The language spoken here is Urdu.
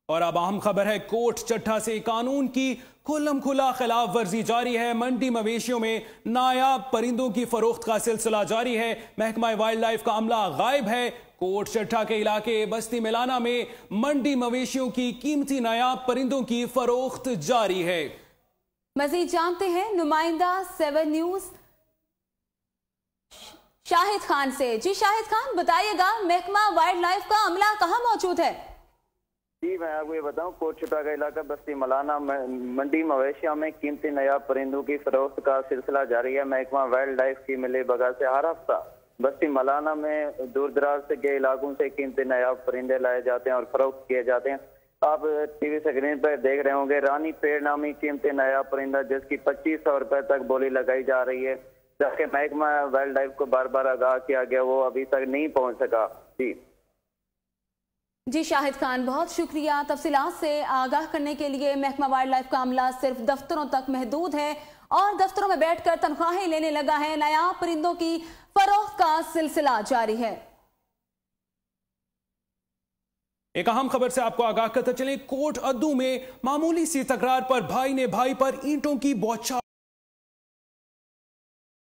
اور اب اہم خبر ہے، کوٹ چٹھا سے قانون کی کھلم کھلا خلاف ورزی جاری ہے۔ منڈی مویشیوں میں نایاب پرندوں کی فروخت کا سلسلہ جاری ہے۔ محکمہ وائلڈ لائف کا عملہ غائب ہے۔ کوٹ چٹھا کے علاقے بستی ملانہ میں منڈی مویشیوں کی قیمتی نایاب پرندوں کی فروخت جاری ہے۔ مزید جانتے ہیں نمائندہ 7 نیوز شاہد خان سے۔ جی شاہد خان، بتائیے گا محکمہ وائلڈ لائف کا عملہ کہاں موجود ہے؟ جی میں آپ کو یہ بتاؤں، کوٹ چٹھا کا علاقہ بستی ملانہ منڈی مویشیوں میں قیمتی نایاب پرندوں کی فروخت کا سلسلہ جاری ہے۔ محکمہ وائلڈ لائف کی ملی بغا سے ہر ہفتہ بستی ملانہ میں دور دراز کے علاقوں سے قیمتی نایاب پرندے لائے جاتے ہیں اور فروخت کیے جاتے ہیں۔ آپ ٹی وی اسکرین پر دیکھ رہے ہوں گے رانی پیڑ نامی قیمتی نایاب پرندہ، جس کی 2500 روپے تک بولی لگائی جا رہی ہے، جبکہ محکمہ وائلڈ لائف کو بار بار آگاہ کیا گیا، وہ ابھی تک نہیں پہنچ سکا۔ جی شاہد خان، بہت شکریہ تفصیلات سے آگاہ کرنے کے لیے۔ محکمہ وائلڈ لائف کا عملہ صرف دفتروں تک محدود ہے اور دفتروں میں بیٹھ کر تنخواہیں لینے لگا ہے۔ نایاب پرندوں کی فروخت کا سلسلہ جاری ہے۔ ایک اہم خبر سے آپ کو آگاہ کرتے چلیں، کوٹ ادو میں معمولی سی تکرار پر بھائی نے بھائی پر اینٹوں کی بوچھا